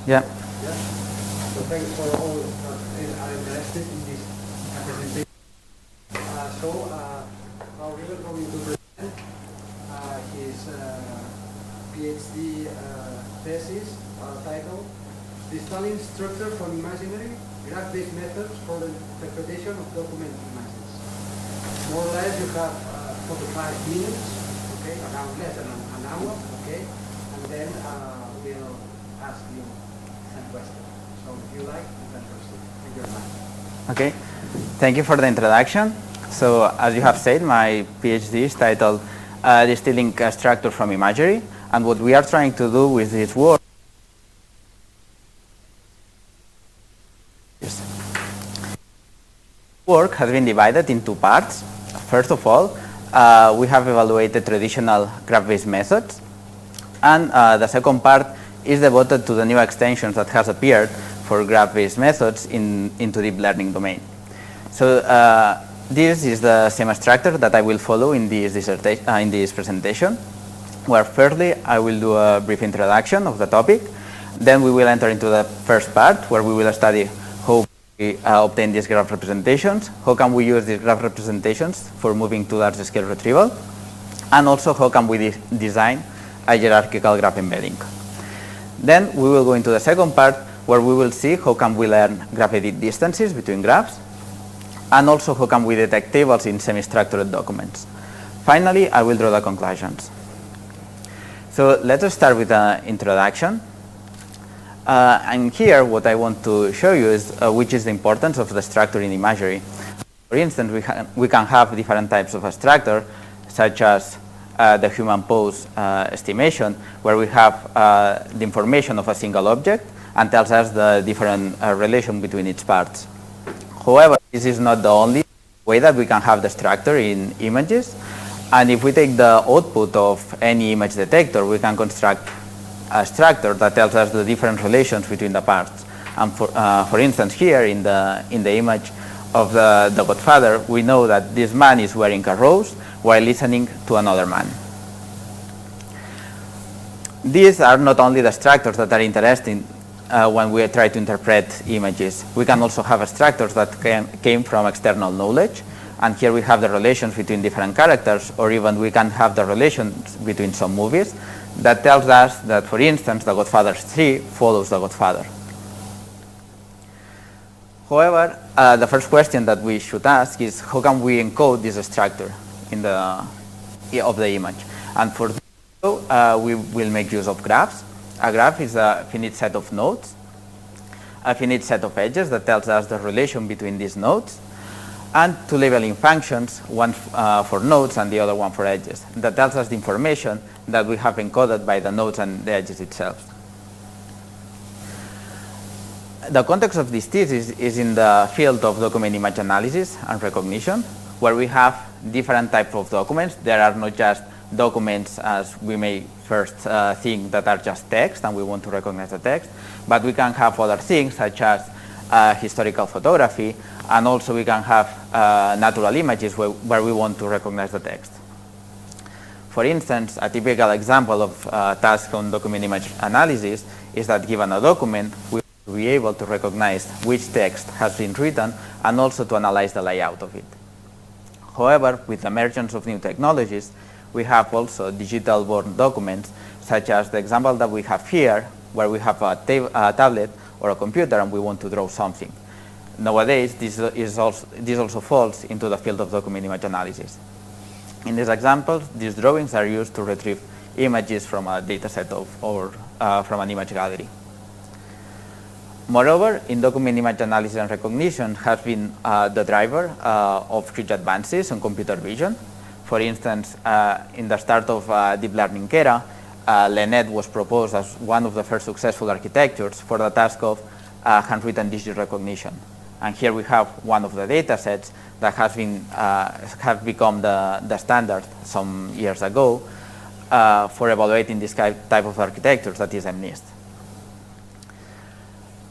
Yeah. Yeah. So thanks for all are interested in this presentation. Now we are going to present his PhD thesis titled "Distilling Structure from Imaginary Graph-Based Methods for the Interpretation of Document Images." More or less, you have 45 minutes, okay, around less than an hour, okay, and then we'll ask you some questions. So if you like, you can proceed with your mind. Okay. Thank you for the introduction. So, as you have said, my PhD is titled Distilling a Structure from Imagery, and what we are trying to do with this work has been divided in two parts. First of all, we have evaluated traditional graph-based methods, and the second part is devoted to the new extensions that has appeared for graph-based methods into deep learning domain. So this is the same structure that I will follow in this presentation, where firstly I will do a brief introduction of the topic, then we will enter into the first part where we will study how we obtain these graph representations, how can we use these graph representations for moving to large scale retrieval, and also how can we design a hierarchical graph embedding. Then we will go into the second part where we will see how can we learn graph edit distances between graphs, and also how can we detect tables in semi-structured documents. Finally, I will draw the conclusions. So let us start with the introduction. And here what I want to show you is which is the importance of the structure in imagery. For instance, we can have different types of a structure, such as the human pose estimation, where we have the information of a single object and tells us the different relation between its parts. However, this is not the only way that we can have the structure in images. And if we take the output of any image detector, we can construct a structure that tells us the different relations between the parts. And for instance, here in the image of the Godfather, we know that this man is wearing a rose while listening to another man. These are not only the structures that are interesting when we try to interpret images. We can also have structures that came from external knowledge, and here we have the relations between different characters, or even we can have the relations between some movies that tells us that, for instance, The Godfather 3 follows The Godfather. However, the first question that we should ask is how can we encode this structure of the image? And for this, we will make use of graphs. A graph is a finite set of nodes, a finite set of edges that tells us the relation between these nodes, and two labeling functions, one for nodes and the other one for edges. That tells us the information that we have encoded by the nodes and the edges itself. The context of this thesis is in the field of document image analysis and recognition, where we have different types of documents. There are not just documents as we may first think that are just text and we want to recognize the text, but we can have other things such as historical photography, and also we can have natural images where we want to recognize the text. For instance, a typical example of task on document image analysis is that given a document, we will be able to recognize which text has been written and also to analyze the layout of it. However, with the emergence of new technologies, we have also digital-born documents, such as the example that we have here, where we have a tablet or a computer and we want to draw something. Nowadays, this also falls into the field of document image analysis. In these examples, these drawings are used to retrieve images from a dataset or from an image gallery. Moreover, in document image analysis and recognition has been the driver of huge advances in computer vision. For instance, in the start of deep learning era, LeNet was proposed as one of the first successful architectures for the task of handwritten digit recognition. And here we have one of the data sets that have become the standard some years ago for evaluating this type of architectures, that is MNIST.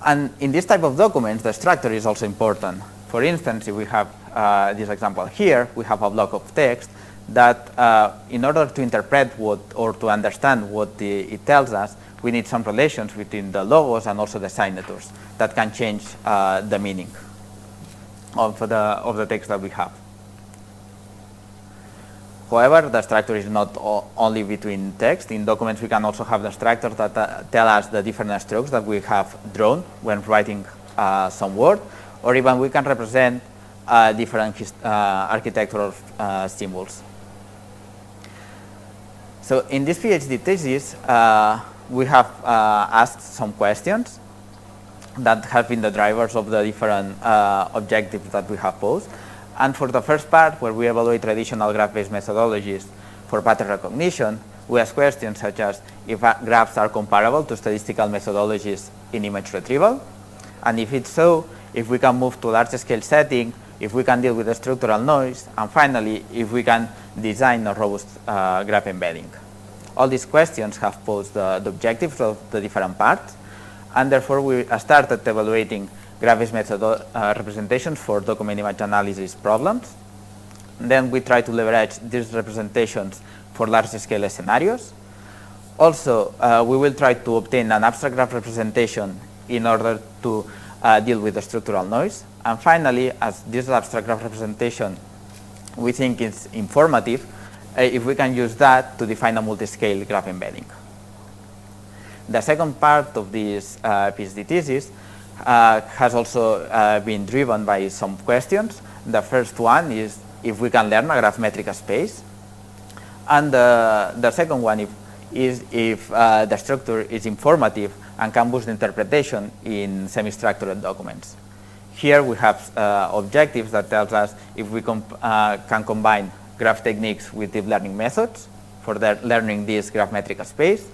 And in this type of documents, the structure is also important. For instance, if we have this example here, we have a block of text that in order to interpret what or to understand what it tells us, we need some relations between the logos and also the signatures that can change the meaning of the text that we have. However, the structure is not only between text. In documents, we can also have the structures that tell us the different strokes that we have drawn when writing some word, or even we can represent different architectural symbols. So in this PhD thesis, we have asked some questions that have been the drivers of the different objectives that we have posed. And for the first part, where we evaluate traditional graph-based methodologies for pattern recognition, we ask questions such as if graphs are comparable to statistical methodologies in image retrieval, and if it's so, if we can move to large-scale setting, if we can deal with the structural noise, and finally, if we can design a robust graph embedding. All these questions have posed the objectives of the different parts, and therefore we started evaluating graph-based representations for document image analysis problems. Then we try to leverage these representations for large-scale scenarios. Also, we will try to obtain an abstract graph representation in order to deal with the structural noise. And finally, as this abstract graph representation we think is informative, if we can use that to define a multi-scale graph embedding. The second part of this PhD thesis has also been driven by some questions. The first one is if we can learn a graph metric space. And the second one is if the structure is informative and can boost interpretation in semi-structured documents. Here we have objectives that tells us if we can combine graph techniques with deep learning methods for learning this graph metric space,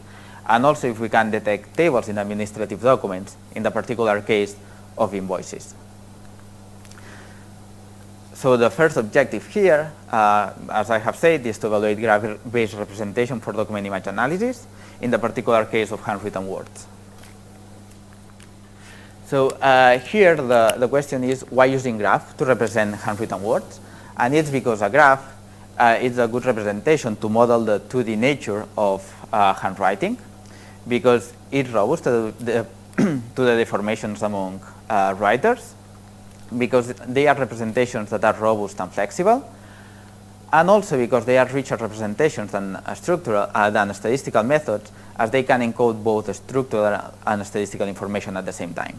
and also if we can detect tables in administrative documents in the particular case of invoices. So the first objective here, as I have said, is to evaluate graph-based representation for document image analysis in the particular case of handwritten words. So here the question is why using graph to represent handwritten words? And it's because a graph is a good representation to model the 2D nature of handwriting, because it's robust to the deformations among writers, because they are representations that are robust and flexible, and also because they are richer representations than statistical methods, as they can encode both structural and statistical information at the same time.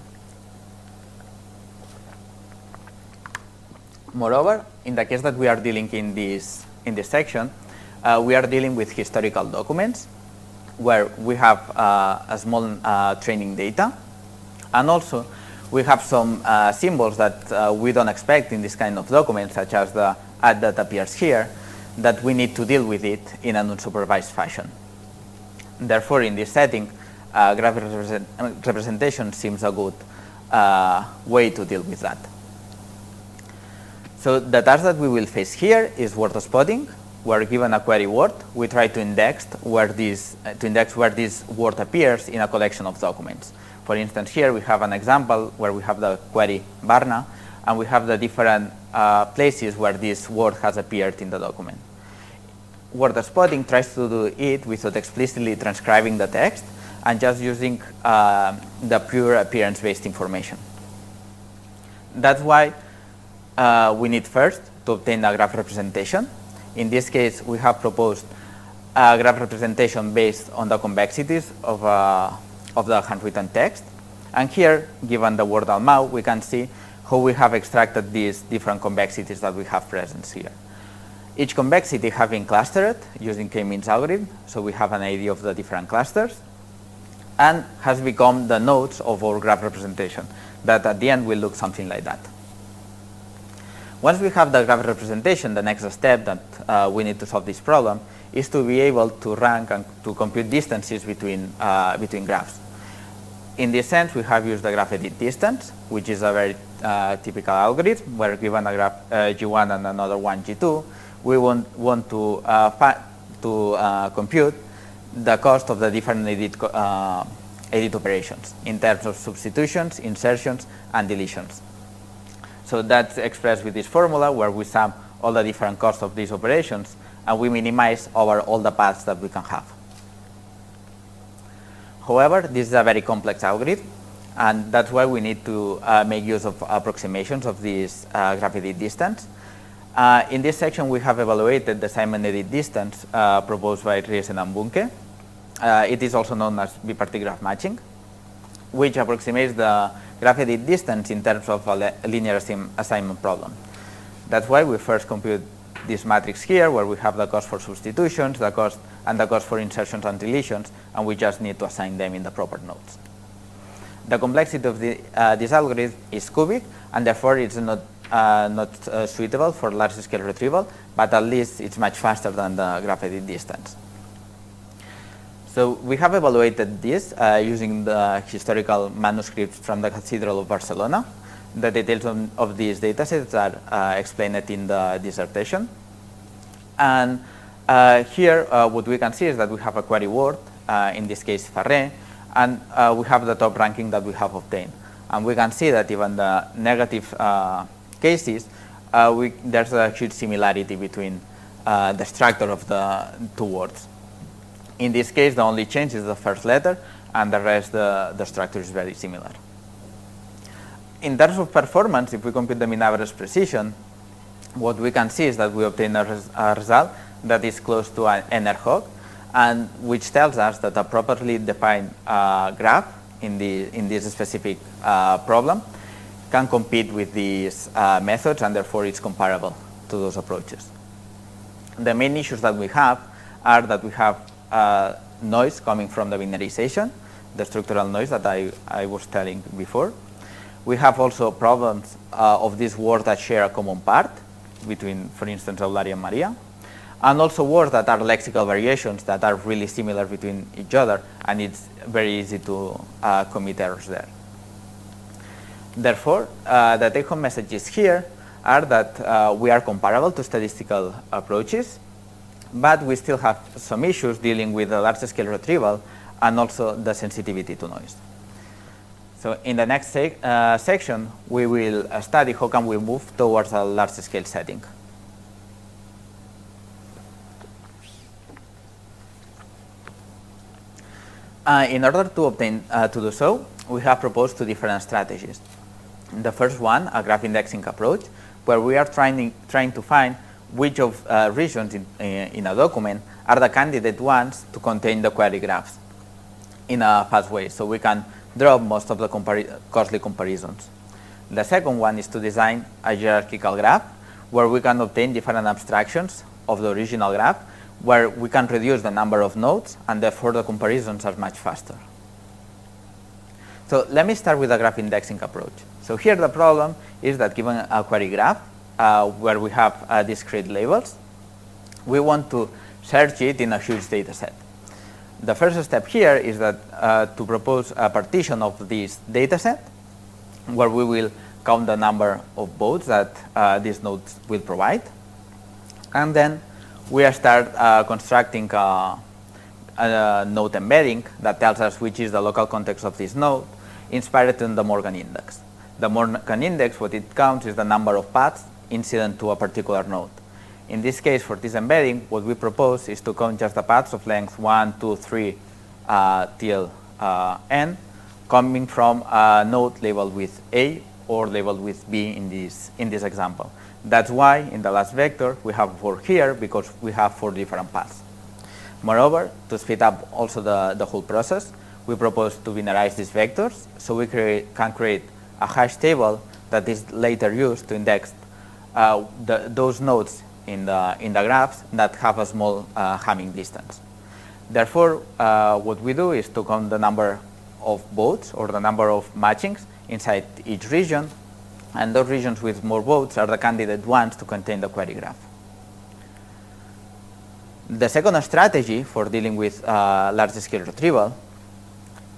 Moreover, in the case that we are dealing in this section, we are dealing with historical documents where we have a small training data, and also we have some symbols that we don't expect in this kind of documents, such as the ad that appears here, that we need to deal with it in an unsupervised fashion. Therefore, in this setting, graphic representation seems a good way to deal with that. So the task that we will face here is word spotting. We're given a query word. We try to index where this word appears in a collection of documents. For instance, here we have an example where we have the query Varna, and we have the different places where this word has appeared in the document. Word spotting tries to do it without explicitly transcribing the text and just using the pure appearance-based information. That's why we need first to obtain a graph representation. In this case, we have proposed a graph representation based on the convexities of the handwritten text. And here, given the word Almau, we can see how we have extracted these different convexities that we have present here. Each convexity has been clustered using K-means algorithm, so we have an idea of the different clusters, and has become the nodes of our graph representation, that at the end will look something like that. Once we have the graph representation, the next step that we need to solve this problem is to be able to rank and to compute distances between graphs. In this sense, we have used the graph edit distance, which is a very typical algorithm where given a graph G1 and another one G2, we want to compute the cost of the different edit operations in terms of substitutions, insertions, and deletions. So that's expressed with this formula where we sum all the different costs of these operations and we minimize over all the paths that we can have. However, this is a very complex algorithm, and that's why we need to make use of approximations of this graph edit distance. In this section, we have evaluated the Simon edit distance proposed by Riesen and Bunke. It is also known as bipartite graph matching, which approximates the graph edit distance in terms of a linear assignment problem. That's why we first compute this matrix here, where we have the cost for substitutions, the cost for insertions and deletions, and we just need to assign them in the proper nodes. The complexity of this algorithm is cubic, and therefore it's not suitable for large-scale retrieval, but at least it's much faster than the graph edit distance. So we have evaluated this using the historical manuscripts from the Cathedral of Barcelona. The details of these datasets are explained in the dissertation. And here, what we can see is that we have a query word, in this case Farré, and we have the top ranking that we have obtained. And we can see that even the negative cases, there's a huge similarity between the structure of the two words. In this case, the only change is the first letter, and the rest, the structure is very similar. In terms of performance, if we compute the mean average precision, what we can see is that we obtain a result that is close to an NR-HOG, and which tells us that a properly defined graph in this specific problem can compete with these methods, and therefore it's comparable to those approaches. The main issues that we have are that we have noise coming from the binarization, the structural noise that I was telling before. We have also problems of these words that share a common part between, for instance, Eulalia and Maria, and also words that are lexical variations that are really similar between each other, and it's very easy to commit errors there. Therefore, the take-home messages here are that we are comparable to statistical approaches, but we still have some issues dealing with the large-scale retrieval and also the sensitivity to noise. So in the next section, we will study how can we move towards a large-scale setting. In order to obtain to do so, we have proposed two different strategies. The first one, a graph indexing approach, where we are trying to find which of regions in a document are the candidate ones to contain the query graphs in a fast way, so we can drop most of the costly comparisons. The second one is to design a hierarchical graph where we can obtain different abstractions of the original graph, where we can reduce the number of nodes, and therefore the comparisons are much faster. So let me start with the graph indexing approach. So here the problem is that given a query graph where we have discrete labels, we want to search it in a huge data set. The first step here is that to propose a partition of this data set where we will count the number of votes that these nodes will provide, and then we start constructing a node embedding that tells us which is the local context of this node, inspired on the Morgan index. The Morgan index, what it counts is the number of paths incident to a particular node. In this case, for this embedding, what we propose is to count just the paths of length 1, 2, 3 till n, coming from a node labeled with A or labeled with B in this example. That's why in the last vector we have 4 here, because we have 4 different paths. Moreover, to speed up also the whole process, we propose to binarize these vectors, so we can create a hash table that is later used to index those nodes in the graphs that have a small Hamming distance. Therefore, what we do is to count the number of votes or the number of matchings inside each region, and those regions with more votes are the candidate ones to contain the query graph. The second strategy for dealing with large-scale retrieval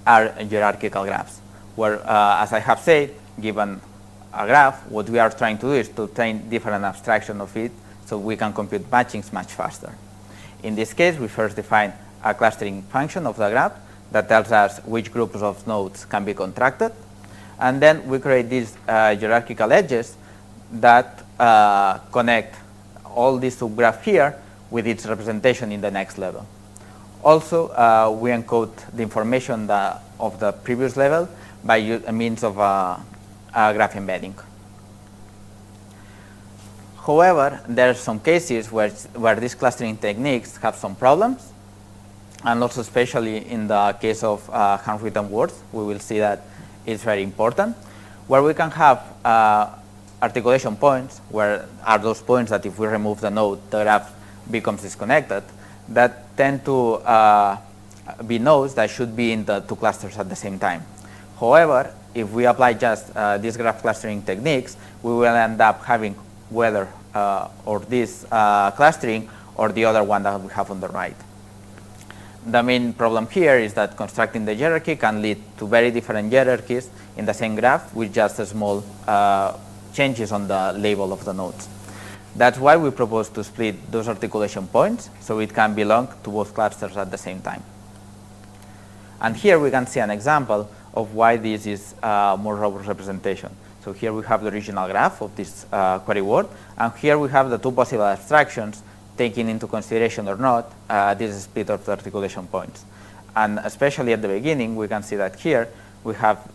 are hierarchical graphs, where, as I have said, given a graph, what we are trying to do is to obtain different abstraction of it so we can compute matchings much faster. In this case, we first define a clustering function of the graph that tells us which groups of nodes can be contracted, and then we create these hierarchical edges that connect all these subgraphs here with its representation in the next level. Also, we encode the information of the previous level by means of a graph embedding. However, there are some cases where these clustering techniques have some problems, and also especially in the case of handwritten words, we will see that it's very important, where we can have articulation points, where are those points that if we remove the node, the graph becomes disconnected, that tend to be nodes that should be in the two clusters at the same time. However, if we apply just these graph clustering techniques, we will end up having whether or this clustering or the other one that we have on the right. The main problem here is that constructing the hierarchy can lead to very different hierarchies in the same graph with just a small changes on the label of the nodes. That's why we propose to split those articulation points so it can belong to both clusters at the same time. And here we can see an example of why this is a more robust representation. So here we have the original graph of this query word, and here we have the two possible abstractions taking into consideration or not this split of the articulation points. And especially at the beginning, we can see that here we have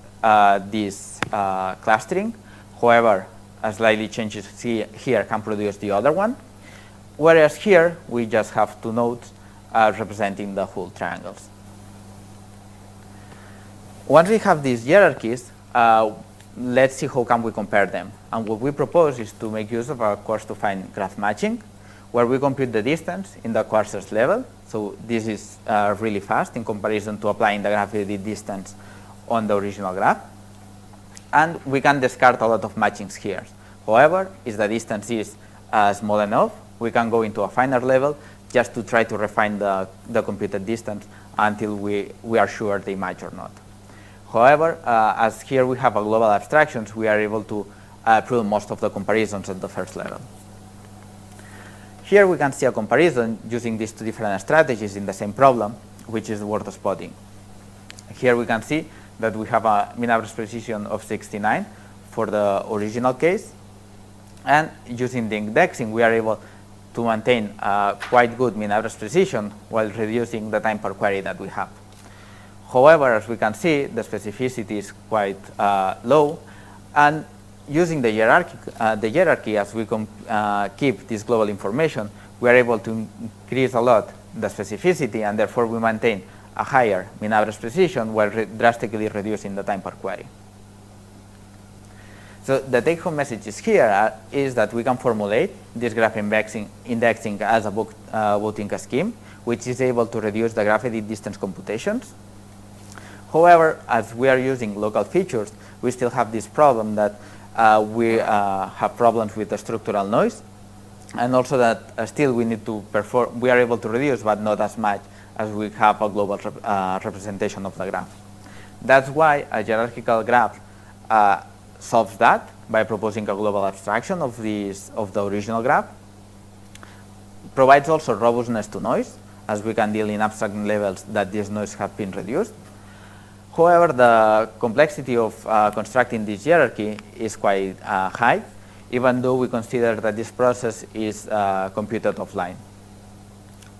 this clustering. However, a slightly changes here can produce the other one, whereas here we just have two nodes representing the whole triangles. Once we have these hierarchies, let's see how can we compare them. And what we propose is to make use of a coarse-to-fine graph matching, where we compute the distance in the coarsest level. So this is really fast in comparison to applying the graph edit distance on the original graph. And we can discard a lot of matchings here. However, if the distance is small enough, we can go into a finer level just to try to refine the computed distance until we are sure they match or not. However, as here we have a global abstractions, we are able to prove most of the comparisons at the first level. Here we can see a comparison using these two different strategies in the same problem, which is word spotting. Here we can see that we have a mean average precision of 69 for the original case, and using the indexing we are able to maintain quite good mean average precision while reducing the time per query that we have. However, as we can see, the specificity is quite low, and using the hierarchy as we keep this global information, we are able to increase a lot the specificity, and therefore we maintain a higher mean average precision while drastically reducing the time per query. So the take-home messages here is that we can formulate this graph indexing as a voting scheme, which is able to reduce the graph edit distance computations. However, as we are using local features, we still have this problem that we have problems with the structural noise, and also that still we need to perform. We are able to reduce, but not as much as we have a global representation of the graph. That's why a hierarchical graph solves that by proposing a global abstraction of the original graph. Provides also robustness to noise, as we can deal in abstract levels that this noise have been reduced. However, the complexity of constructing this hierarchy is quite high, even though we consider that this process is computed offline.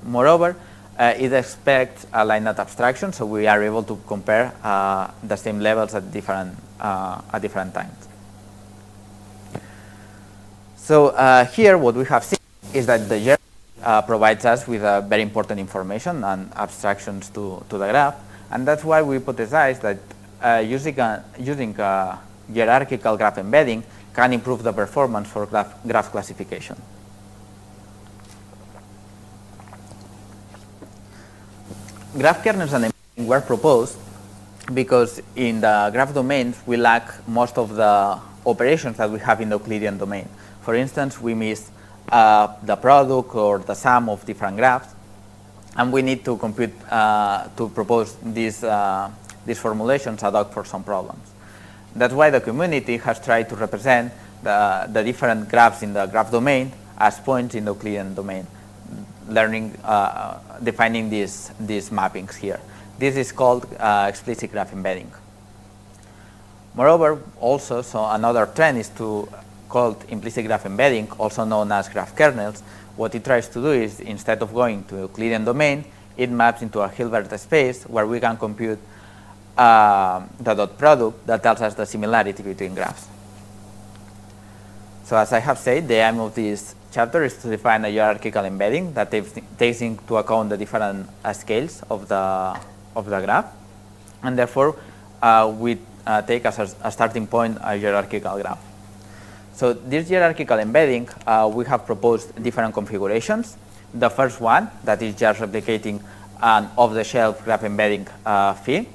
Moreover, it expects a line-out abstraction, so we are able to compare the same levels at different times. So here what we have seen is that the hierarchy provides us with very important information and abstractions to the graph, and that's why we hypothesize that using a hierarchical graph embedding can improve the performance for graph classification. Graph kernels and embedding were proposed because in the graph domains we lack most of the operations that we have in the Euclidean domain. For instance, we miss the product or the sum of different graphs, and we need to compute to propose these formulations ad hoc for some problems. That's why the community has tried to represent the different graphs in the graph domain as points in the Euclidean domain, defining these mappings here. This is called explicit graph embedding. Moreover, also, so another trend is called implicit graph embedding, also known as graph kernels, what it tries to do is, instead of going to Euclidean domain, it maps into a Hilbert space where we can compute the dot product that tells us the similarity between graphs. So as I have said, the aim of this chapter is to define a hierarchical embedding that takes into account the different scales of the graph, and therefore we take as a starting point a hierarchical graph. So this hierarchical embedding, we have proposed different configurations. The first one, that is just replicating an off-the-shelf graph embedding fee.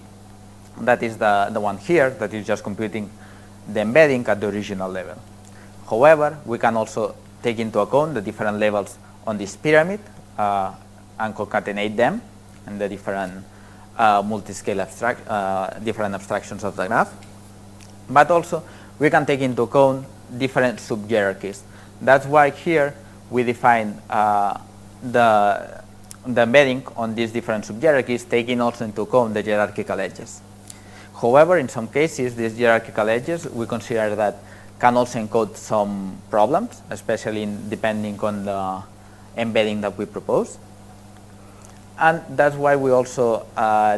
That is the one here, that is just computing the embedding at the original level. However, we can also take into account the different levels on this pyramid and concatenate them and the different multi-scale different abstractions of the graph. But also, we can take into account different subhierarchies. That's why here we define the embedding on these different subhierarchies, taking also into account the hierarchical edges. However, in some cases, these hierarchical edges, we consider that can also encode some problems, especially depending on the embedding that we propose. And that's why we also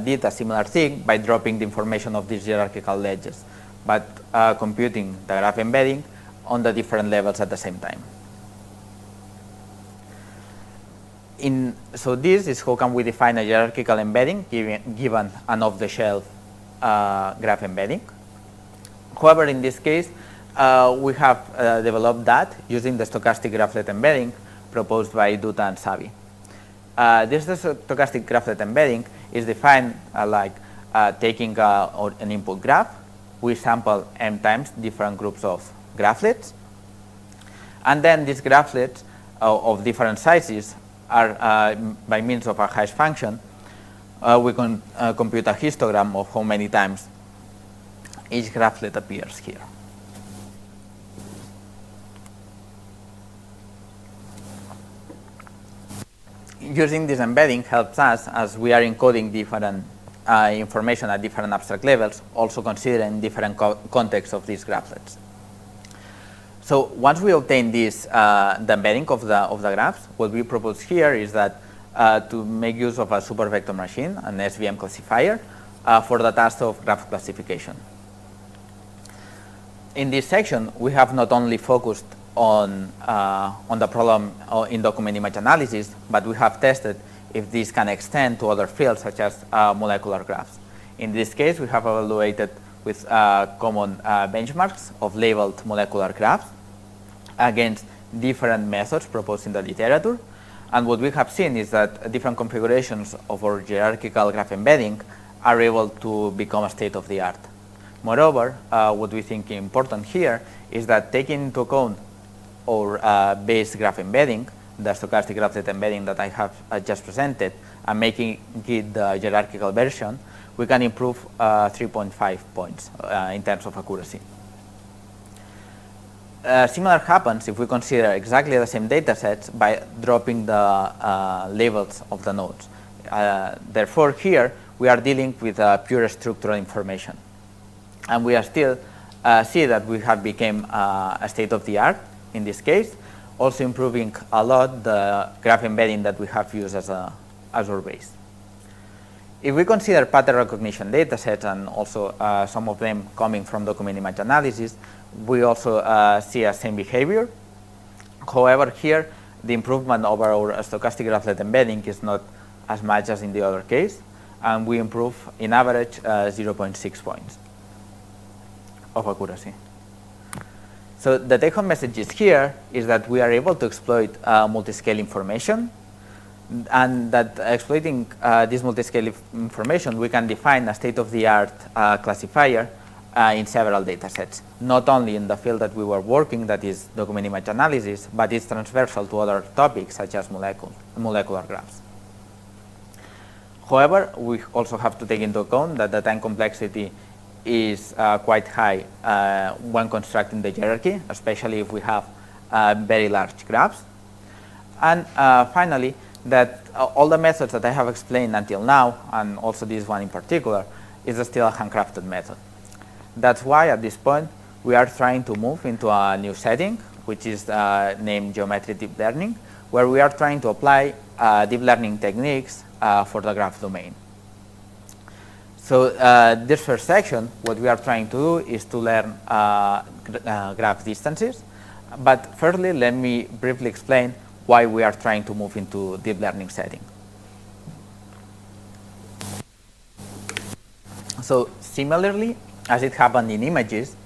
did a similar thing by dropping the information of these hierarchical edges, but computing the graph embedding on the different levels at the same time. So this is how can we define a hierarchical embedding given an off-the-shelf graph embedding. However, in this case, we have developed that using the stochastic graphlet embedding proposed by Dutta and Savi. This stochastic graphlet embedding is defined like taking an input graph. We sample m times different groups of graphlets, and then these graphlets of different sizes are by means of a hash function. We can compute a histogram of how many times each graphlet appears here. Using this embedding helps us, as we are encoding different information at different abstract levels, also considering different contexts of these graphlets. So once we obtain this, the embedding of the graphs, what we propose here is that to make use of a supervector machine, an SVM classifier, for the task of graph classification. In this section, we have not only focused on the problem in document image analysis, but we have tested if this can extend to other fields such as molecular graphs. In this case, we have evaluated with common benchmarks of labeled molecular graphs against different methods proposed in the literature. And what we have seen is that different configurations of our hierarchical graph embedding are able to become a state of the art. Moreover, what we think important here is that taking into account our base graph embedding, the stochastic graphlet embedding that I have just presented, and making it the hierarchical version, we can improve 3.5 points in terms of accuracy. Similar happens if we consider exactly the same data sets by dropping the labels of the nodes. Therefore, here we are dealing with pure structural information. And we are still see that we have become a state of the art in this case, also improving a lot the graph embedding that we have used as our base. If we consider pattern recognition data sets, and also some of them coming from document image analysis, we also see a same behavior. However, here the improvement over our stochastic graphlet embedding is not as much as in the other case, and we improve in average 0.6 points of accuracy. So the take-home message here is that we are able to exploit multi-scale information, and that exploiting this multi-scale information, we can define a state-of-the-art classifier in several data sets, not only in the field that we were working, that is document image analysis, but it's transversal to other topics such as molecular graphs. However, we also have to take into account that the time complexity is quite high when constructing the hierarchy, especially if we have very large graphs. And finally, that all the methods that I have explained until now, and also this one in particular, is still a handcrafted method. That's why at this point we are trying to move into a new setting, which is named geometric deep learning, where we are trying to apply deep learning techniques for the graph domain. So this first section, what we are trying to do is to learn graph distances. But firstly, let me briefly explain why we are trying to move into deep learning setting. So similarly, as it happened in images,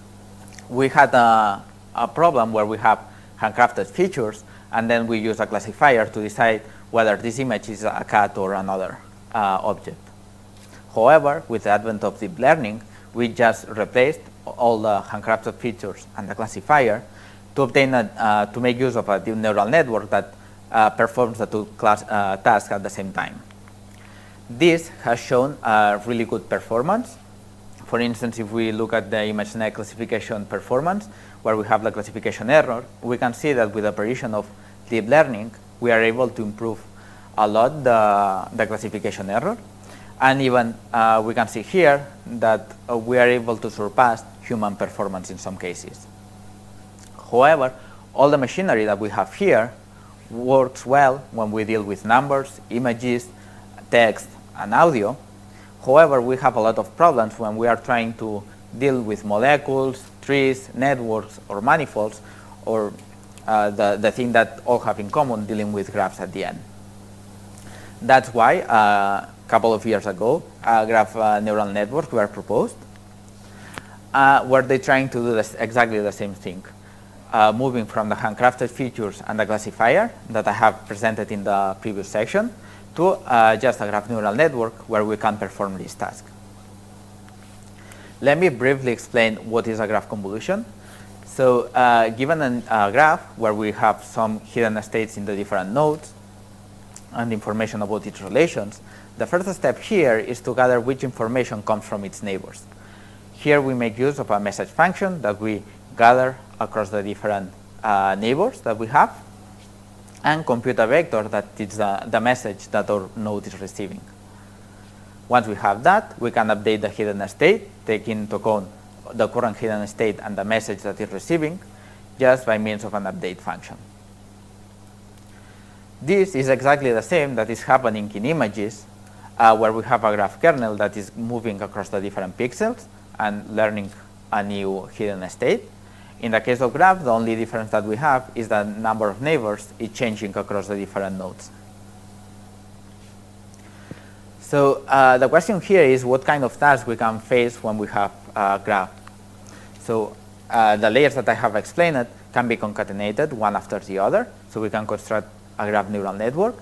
we had a problem where we have handcrafted features, and then we use a classifier to decide whether this image is a cat or another object. However, with the advent of deep learning, we just replaced all the handcrafted features and the classifier to obtain to make use of a deep neural network that performs the two tasks at the same time. This has shown really good performance. For instance, if we look at the ImageNet classification performance, where we have the classification error, we can see that with the provision of deep learning, we are able to improve a lot the classification error. And even we can see here that we are able to surpass human performance in some cases. However, all the machinery that we have here works well when we deal with numbers, images, text, and audio. However, we have a lot of problems when we are trying to deal with molecules, trees, networks, or manifolds, or the thing that all have in common, dealing with graphs at the end. That's why a couple of years ago, graph neural networks were proposed, where they're trying to do exactly the same thing, moving from the handcrafted features and the classifier that I have presented in the previous section to just a graph neural network where we can perform this task. Let me briefly explain what is a graph convolution. So given a graph where we have some hidden states in the different nodes and information about its relations, the first step here is to gather which information comes from its neighbors. Here we make use of a message function that we gather across the different neighbors that we have, and compute a vector that is the message that our node is receiving. Once we have that, we can update the hidden state, taking into account the current hidden state and the message that it's receiving, just by means of an update function. This is exactly the same that is happening in images, where we have a graph kernel that is moving across the different pixels and learning a new hidden state. In the case of graph, the only difference that we have is the number of neighbors is changing across the different nodes. So the question here is what kind of tasks we can face when we have a graph. So the layers that I have explained can be concatenated one after the other, so we can construct a graph neural network.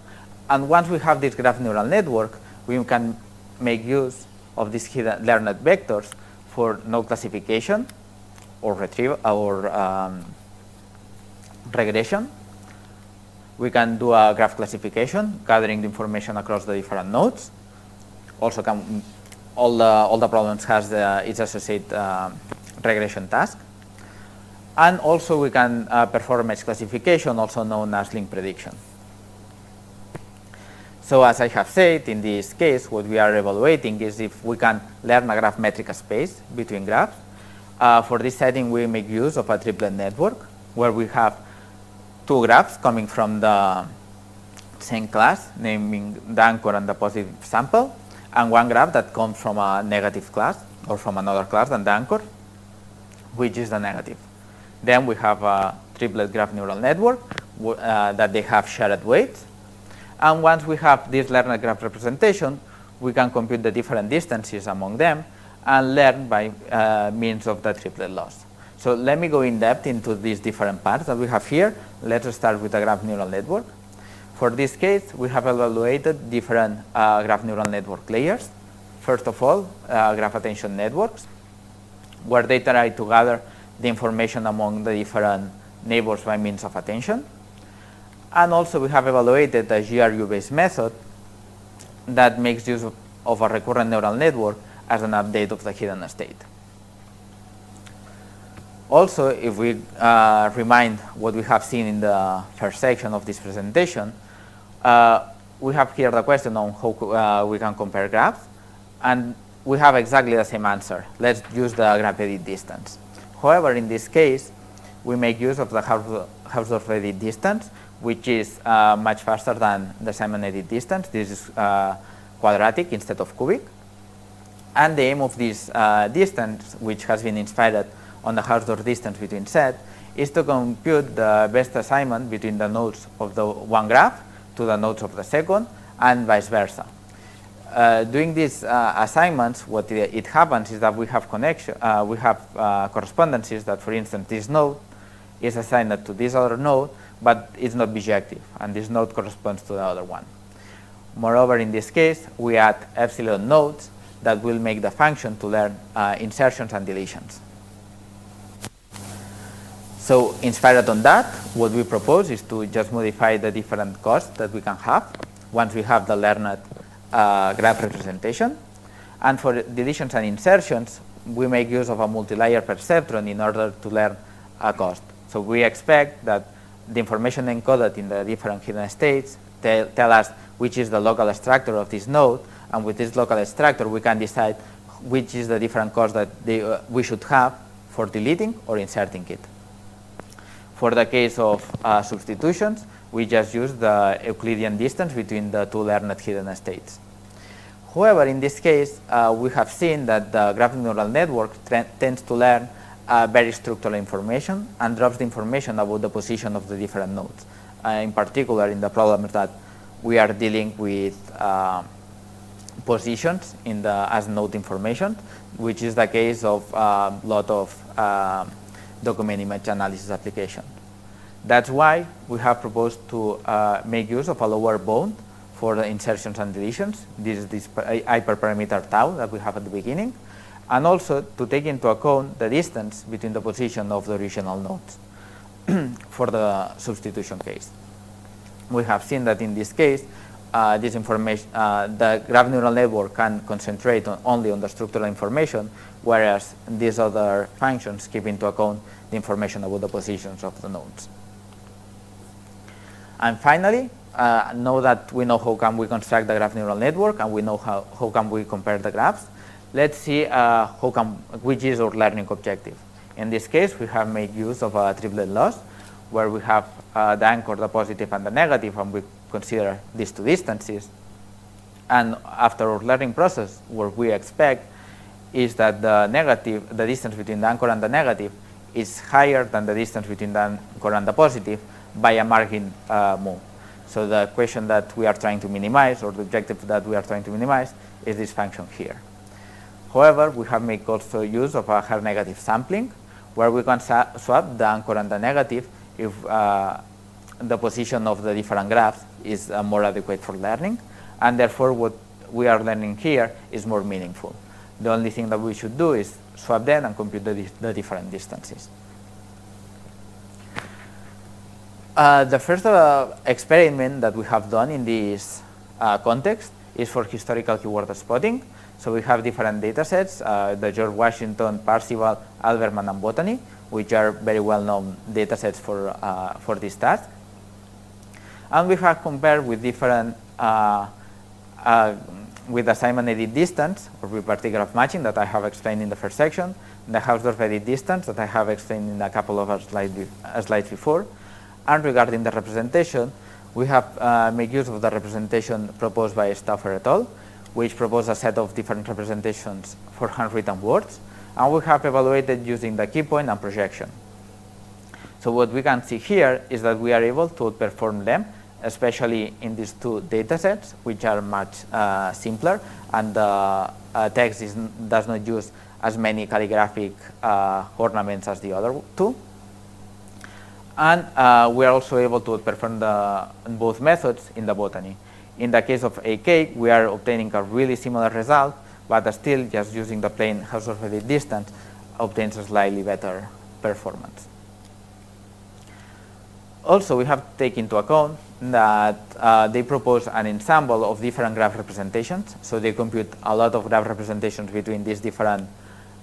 And once we have this graph neural network, we can make use of these hidden learned vectors for node classification or retrieval or regression. We can do a graph classification, gathering the information across the different nodes. Also, all the problems has its associated regression task. And also we can perform edge classification, also known as link prediction. So as I have said, in this case, what we are evaluating is if we can learn a graph metric space between graphs. For this setting, we make use of a triplet network, where we have two graphs coming from the same class, naming the anchor and the positive sample, and one graph that comes from a negative class, or from another class than the anchor, which is the negative. Then we have a triplet graph neural network that they have shared weights. And once we have this learned graph representation, we can compute the different distances among them and learn by means of the triplet loss. So let me go in depth into these different parts that we have here. Let's start with the graph neural network. For this case, we have evaluated different graph neural network layers. First of all, graph attention networks, where they try to gather the information among the different neighbors by means of attention. And also we have evaluated a GRU-based method that makes use of a recurrent neural network as an update of the hidden state. Also, if we remind what we have seen in the first section of this presentation, we have here the question on how we can compare graphs, and we have exactly the same answer. Let's use the graph edit distance. However, in this case, we make use of the Hausdorff edit distance, which is much faster than the Simon edit distance. This is quadratic instead of cubic. And the aim of this distance, which has been inspired on the Hausdorff distance between sets, is to compute the best assignment between the nodes of the one graph to the nodes of the second, and vice versa. Doing these assignments, what it happens is that we have correspondences that, for instance, this node is assigned to this other node, but it's not bijective, and this node corresponds to the other one. Moreover, in this case, we add epsilon nodes that will make the function to learn insertions and deletions. So inspired on that, what we propose is to just modify the different costs that we can have once we have the learned graph representation. And for deletions and insertions, we make use of a multi-layer perceptron in order to learn a cost. So we expect that the information encoded in the different hidden states tell us which is the local structure of this node, and with this local structure we can decide which is the different cost that we should have for deleting or inserting it. For the case of substitutions, we just use the Euclidean distance between the two learned hidden states. However, in this case, we have seen that the graphic neural network tends to learn very structural information and drops the information about the position of the different nodes. In particular, in the problems that we are dealing with positions in the as node information, which is the case of a lot of document image analysis application. That's why we have proposed to make use of a lower bound for the insertions and deletions. This is this hyperparameter tau that we have at the beginning, and also to take into account the distance between the position of the original nodes for the substitution case. We have seen that in this case, this information, the graph neural network can concentrate only on the structural information, whereas these other functions keep into account the information about the positions of the nodes. And finally, now that we know how can we construct the graph neural network and we know how can we compare the graphs, let's see which is our learning objective. In this case, we have made use of a triplet loss, where we have the anchor, the positive, and the negative, and we consider these two distances. And after our learning process, what we expect is that the distance between the anchor and the negative is higher than the distance between the anchor and the positive by a margin mu. So the equation that we are trying to minimize, or the objective that we are trying to minimize, is this function here. However, we have made also use of a hard negative sampling, where we can swap the anchor and the negative if the position of the different graphs is more adequate for learning, and therefore what we are learning here is more meaningful. The only thing that we should do is swap them and compute the different distances. The first experiment that we have done in this context is for historical keyword spotting. So we have different data sets, the George Washington, Parzival, Alberman, and Botany, which are very well-known data sets for this task. And we have compared with different, with the Simon edit distance, or with partigraph matching that I have explained in the first section, the Hausdorff edit distance that I have explained in a couple of slides before. And regarding the representation, we have made use of the representation proposed by Stauffer et al., which propose a set of different representations for handwritten words, and we have evaluated using the key point and projection. So what we can see here is that we are able to outperform them, especially in these two data sets, which are much simpler, and the text does not use as many calligraphic ornaments as the other two. And we are also able to outperform both methods in the botany. In the case of AK, we are obtaining a really similar result, but still just using the plain Hausdorff edit distance obtains a slightly better performance. Also, we have to take into account that they propose an ensemble of different graph representations. So they compute a lot of graph representations between these different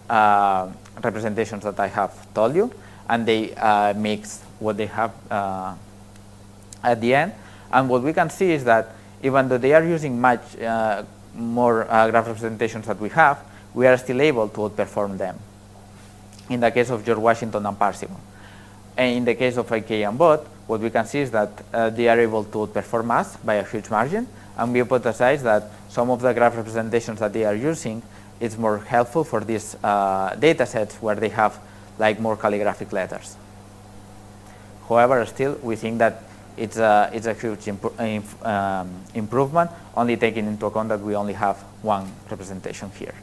representations that I have told you, and they mix what they have at the end. And what we can see is that even though they are using much more graph representations that we have, we are still able to outperform them in the case of George Washington and Parzival. And in the case of IK and bot, what we can see is that they are able to outperform us by a huge margin, and we hypothesize that some of the graph representations that they are using is more helpful for these data sets where they have like more calligraphic letters. However, still we think that it's a huge improvement, only taking into account that we only have one representation here.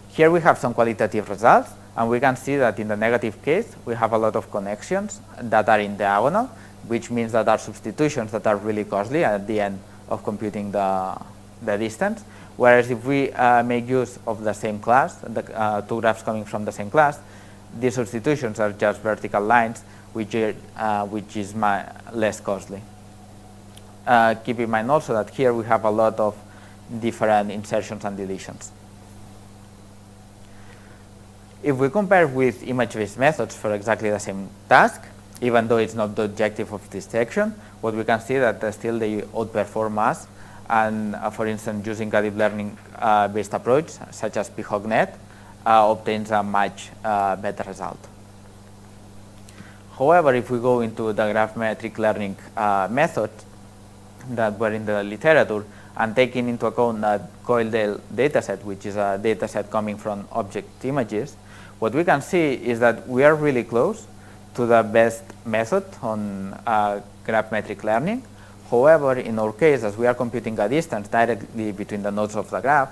Here we have some qualitative results, and we can see that in the negative case, we have a lot of connections that are in diagonal, which means that there are substitutions that are really costly at the end of computing the distance. Whereas if we make use of the same class, the two graphs coming from the same class, these substitutions are just vertical lines, which is less costly. Keep in mind also that here we have a lot of different insertions and deletions. If we compare with image-based methods for exactly the same task, even though it's not the objective of this section, what we can see that still they outperform us. And for instance, using a deep learning based approach, such as PHOGNet, obtains a much better result. However, if we go into the graphmetric learning methods that were in the literature, and taking into account the Coildale dataset, which is a dataset coming from object images, what we can see is that we are really close to the best method on graphmetric learning. However, in our case, as we are computing a distance directly between the nodes of the graph,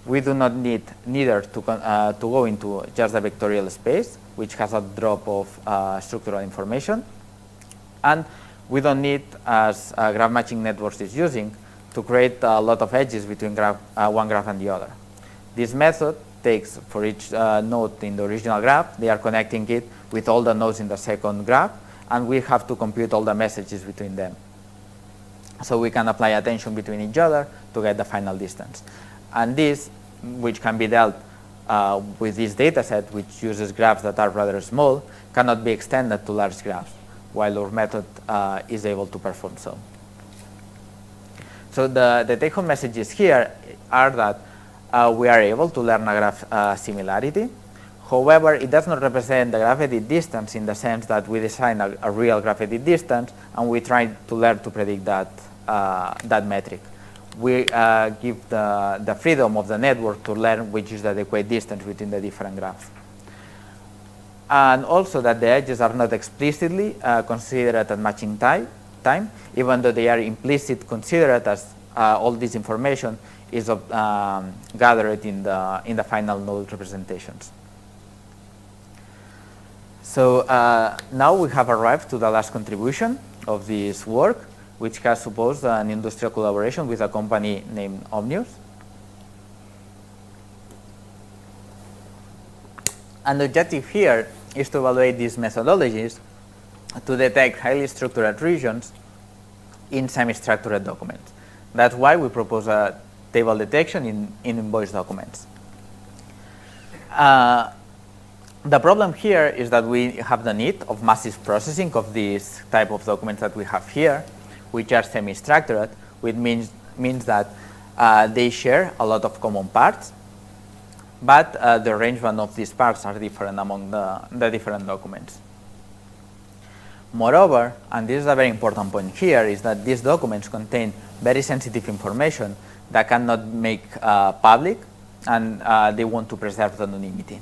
we do not need neither to go into just the vectorial space, which has a drop of structural information, and we don't need, as graph matching networks is using, to create a lot of edges between one graph and the other. This method takes, for each node in the original graph, they are connecting it with all the nodes in the second graph, and we have to compute all the messages between them. So we can apply attention between each other to get the final distance. And this, which can be dealt with this data set, which uses graphs that are rather small, cannot be extended to large graphs, while our method is able to perform so. So the take-home messages here are that we are able to learn a graph similarity. However, it does not represent the graph edit distance in the sense that we design a real graph edit distance and we try to learn to predict that metric. We give the freedom of the network to learn which is the adequate distance between the different graphs. And also that the edges are not explicitly considered at matching time, even though they are implicit considered as all this information is gathered in the final node representations. So now we have arrived to the last contribution of this work, which has supposed an industrial collaboration with a company named Omnius. And the objective here is to evaluate these methodologies to detect highly structured regions in semi-structured documents. That's why we propose a table detection in invoice documents. The problem here is that we have the need of massive processing of this type of documents that we have here, which are semi-structured, which means that they share a lot of common parts, but the arrangement of these parts are different among the different documents. Moreover, and this is a very important point here, is that these documents contain very sensitive information that cannot make public, and they want to preserve the anonymity.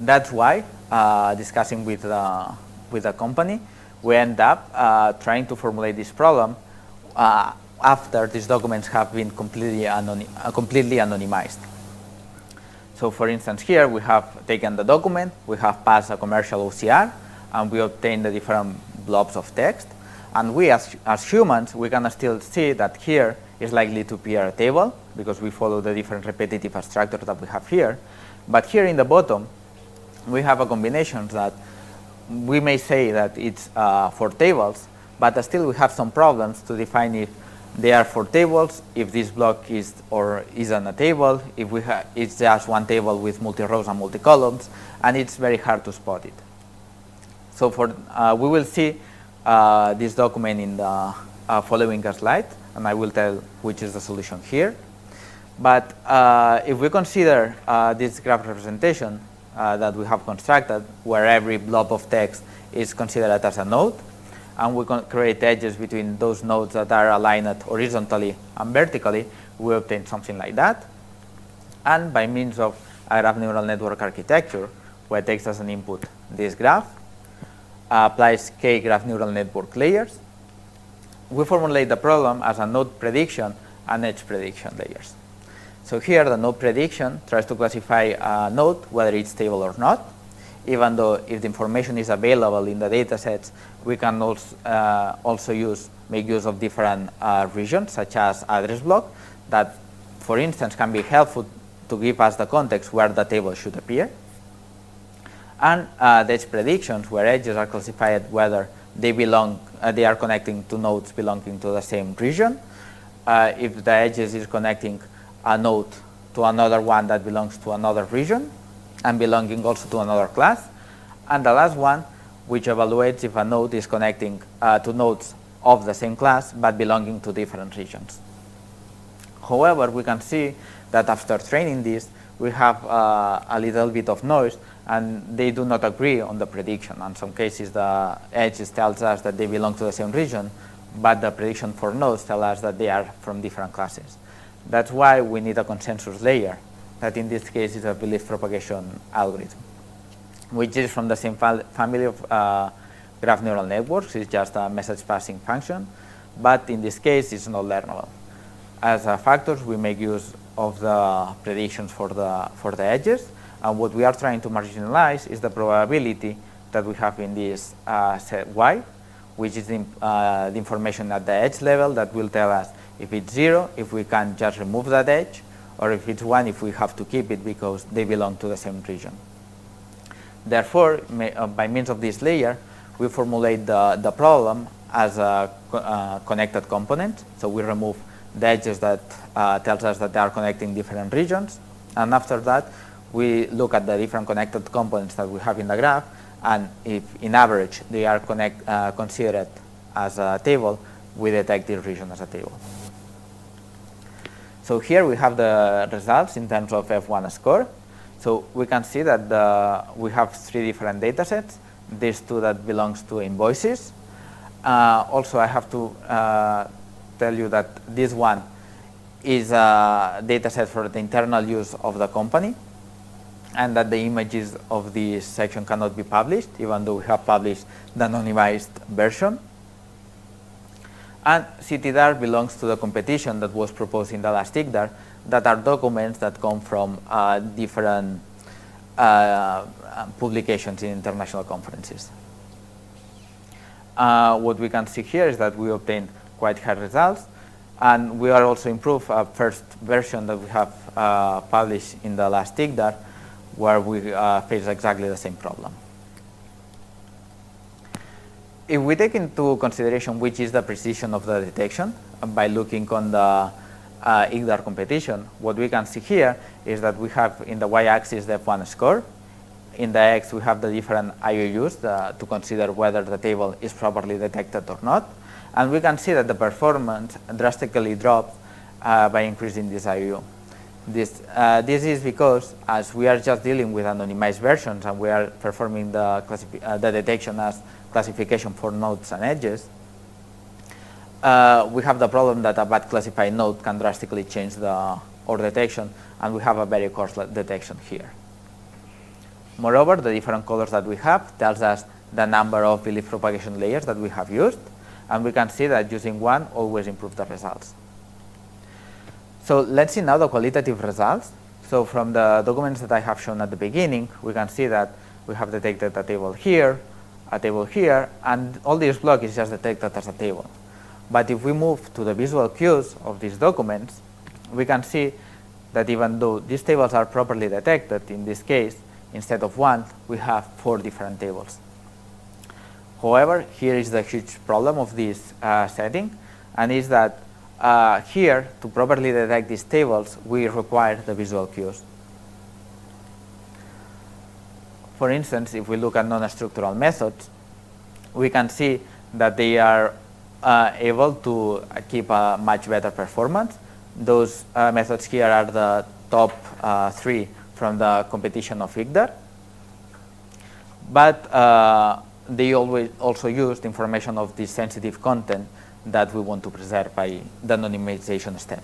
That's why, discussing with the company, we end up trying to formulate this problem after these documents have been completely anonymized. So for instance, here we have taken the document, we have passed a commercial OCR, and we obtain the different blobs of text. And we, as humans, we can still see that here is likely to appear a table, because we follow the different repetitive structures that we have here. But here in the bottom, we have a combination that we may say that it's for tables, but still we have some problems to define if they are for tables, if this block is on a table, if it's just one table with multi-rows and multi-columns, and it's very hard to spot it. So we will see this document in the following slide, and I will tell which is the solution here. But if we consider this graph representation, that we have constructed, where every blob of text is considered as a node, and we can create edges between those nodes that are aligned horizontally and vertically, we obtain something like that. And by means of a graph neural network architecture, where it takes as an input this graph, applies k graph neural network layers, we formulate the problem as a node prediction and edge prediction layers. So here the node prediction tries to classify a node whether it's stable or not, even though if the information is available in the data sets, we can also make use of different regions, such as address block, that for instance can be helpful to give us the context where the table should appear. And the edge predictions, where edges are classified whether they are connecting to nodes belonging to the same region. If the edges is connecting a node to another one that belongs to another region and belonging also to another class. And the last one, which evaluates if a node is connecting to nodes of the same class but belonging to different regions. However, we can see that after training this, we have a little bit of noise, and they do not agree on the prediction. In some cases, the edges tells us that they belong to the same region, but the prediction for nodes tell us that they are from different classes. That's why we need a consensus layer, that in this case is a belief propagation algorithm, which is from the same family of graph neural networks. It's just a message passing function, but in this case it's not learnable. As factors, we make use of the predictions for the edges, and what we are trying to marginalize is the probability that we have in this set y, which is the information at the edge level that will tell us if it's 0, if we can just remove that edge, or if it's 1, if we have to keep it because they belong to the same region. Therefore, by means of this layer, we formulate the problem as a connected component. So we remove the edges that tells us that they are connecting different regions, and after that we look at the different connected components that we have in the graph, and if in average they are considered as a table, we detect this region as a table. So here we have the results in terms of F1 score. So we can see that we have 3 different data sets, these 2 that belongs to invoices. Also I have to tell you that this one is a data set for the internal use of the company, and that the images of this section cannot be published, even though we have published the anonymized version. And CTDAR belongs to the competition that was proposed in the last ICDAR, that are documents that come from different publications in international conferences. What we can see here is that we obtained quite high results, and we are also improved a first version that we have published in the last ICDAR, where we face exactly the same problem. If we take into consideration which is the precision of the detection by looking on the ICDAR competition, what we can see here is that we have in the y-axis the F1 score. In the x, we have the different IOUs to consider whether the table is properly detected or not. And we can see that the performance drastically drops by increasing this IOU. This is because, as we are just dealing with anonymized versions and we are performing the detection as classification for nodes and edges, we have the problem that a bad classified node can drastically change our detection, and we have a very coarse detection here. Moreover, the different colors that we have tells us the number of belief propagation layers that we have used, and we can see that using one always improves the results. So let's see now the qualitative results. So from the documents that I have shown at the beginning, we can see that we have detected a table here, and all this block is just detected as a table. But if we move to the visual cues of these documents, we can see that even though these tables are properly detected, in this case, instead of 1, we have 4 different tables. However, here is the huge problem of this setting, and is that here, to properly detect these tables, we require the visual cues. For instance, if we look at non-structural methods, we can see that they are able to keep a much better performance. Those methods here are the top 3 from the competition of ICDAR. but they always also use the information of the sensitive content that we want to preserve by the anonymization step.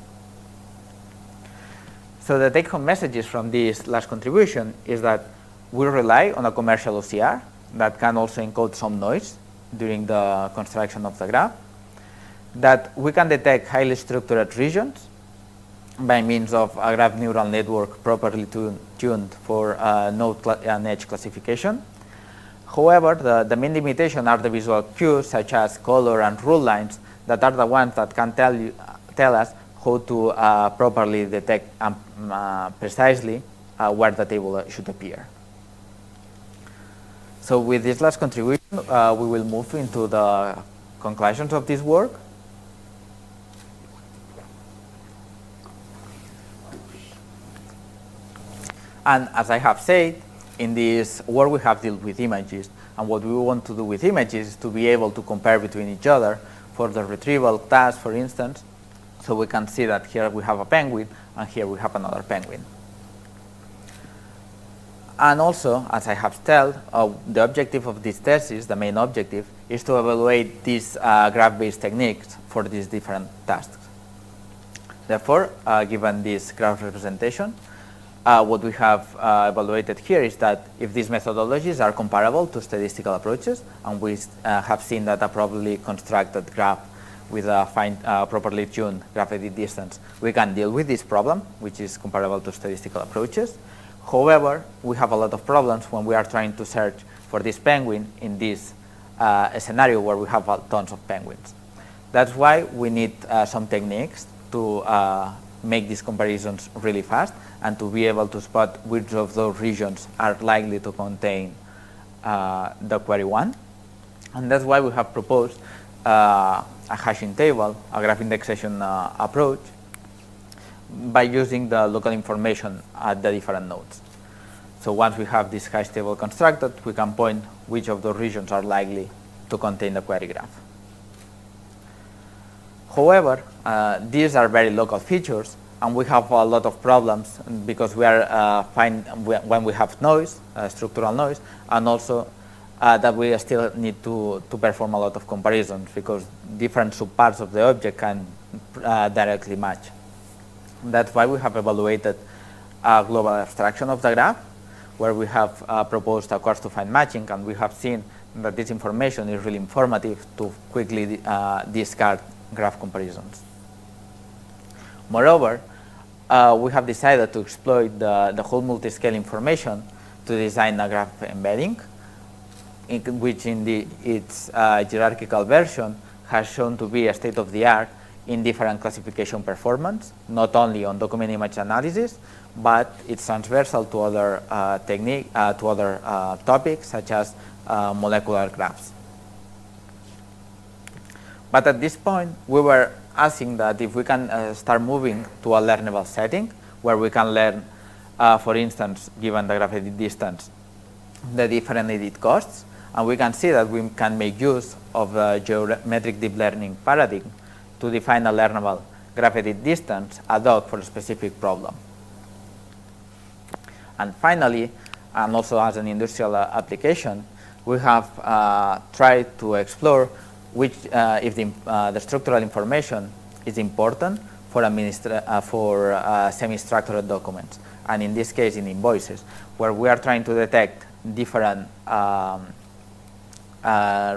So the take-home messages from this last contribution is that we rely on a commercial OCR that can also encode some noise during the construction of the graph, that we can detect highly structured regions by means of a graph neural network properly tuned for node and edge classification. However, the main limitation are the visual cues such as color and rule lines that are the ones that can tell us how to properly detect precisely where the table should appear. So with this last contribution, we will move into the conclusions of this work. And as I have said, in this work we have dealt with images, and what we want to do with images is to be able to compare between each other for the retrieval task, for instance. So we can see that here we have a penguin, and here we have another penguin. And also, as I have said, the objective of this thesis, the main objective, is to evaluate these graph-based techniques for these different tasks. Therefore, given this graph representation, what we have evaluated here is that if these methodologies are comparable to statistical approaches, and we have seen that a properly constructed graph with a properly tuned graph edit distance, we can deal with this problem, which is comparable to statistical approaches. However, we have a lot of problems when we are trying to search for this penguin in this scenario where we have tons of penguins. That's why we need some techniques to make these comparisons really fast and to be able to spot which of those regions are likely to contain the query one. And that's why we have proposed a hashing table, a graph indexation approach, by using the local information at the different nodes. So once we have this hash table constructed, we can point which of the regions are likely to contain the query graph. However, these are very local features, and we have a lot of problems because we are when we have noise, structural noise, and also that we still need to perform a lot of comparisons because different subparts of the object can directly match. That's why we have evaluated a global abstraction of the graph, where we have proposed a coarse-to-fine matching, and we have seen that this information is really informative to quickly discard graph comparisons. Moreover, we have decided to exploit the whole multi-scale information to design a graph embedding, which in its hierarchical version has shown to be a state-of-the-art in different classification performance, not only on document image analysis, but it's transversal to other topics such as molecular graphs. But at this point, we were asking that if we can start moving to a learnable setting where we can learn, for instance, given the graph edit distance, the different edit costs, and we can see that we can make use of the geometric deep learning paradigm to define a learnable graph edit distance ad hoc for a specific problem. And finally, and also as an industrial application, we have tried to explore which, if the structural information is important for semi-structured documents, and in this case in invoices, where we are trying to detect different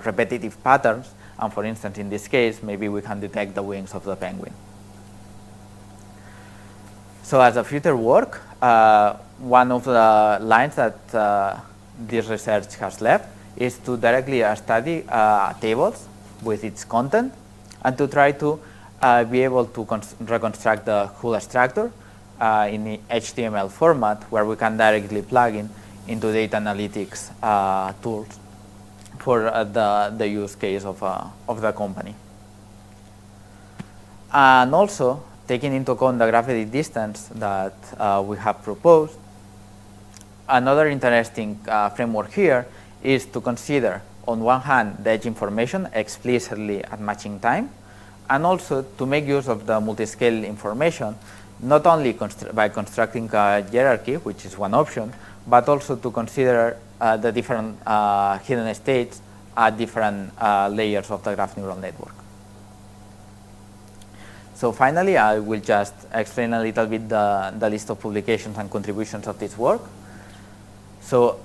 repetitive patterns. And for instance, in this case, maybe we can detect the wings of the penguin. So as a future work, one of the lines that this research has left is to directly study tables with its content and to try to be able to reconstruct the whole structure in the HTML format, where we can directly plug into data analytics tools for the use case of the company. And also, taking into account the graph edit distance that we have proposed, another interesting framework here is to consider, on one hand, the edge information explicitly at matching time, and also to make use of the multi-scale information, not only by constructing a hierarchy, which is one option, but also to consider the different hidden states at different layers of the graph neural network. So finally, I will just explain a little bit the list of publications and contributions of this work. So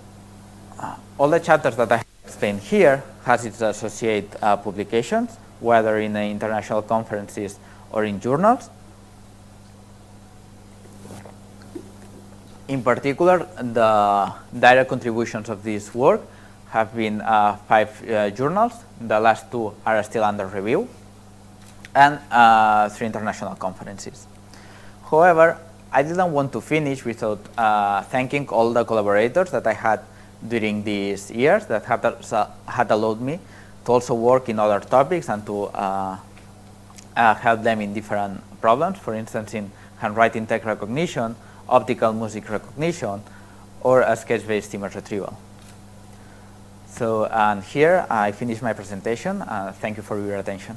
all the chapters that I have explained here has its associated publications, whether in international conferences or in journals. In particular, the direct contributions of this work have been 5 journals. The last 2 are still under review, and 3 international conferences. However, I didn't want to finish without thanking all the collaborators that I had during these years that had allowed me to also work in other topics and to help them in different problems, for instance, in handwriting text recognition, optical music recognition, or a sketch-based image retrieval. So, and here I finish my presentation. Thank you for your attention.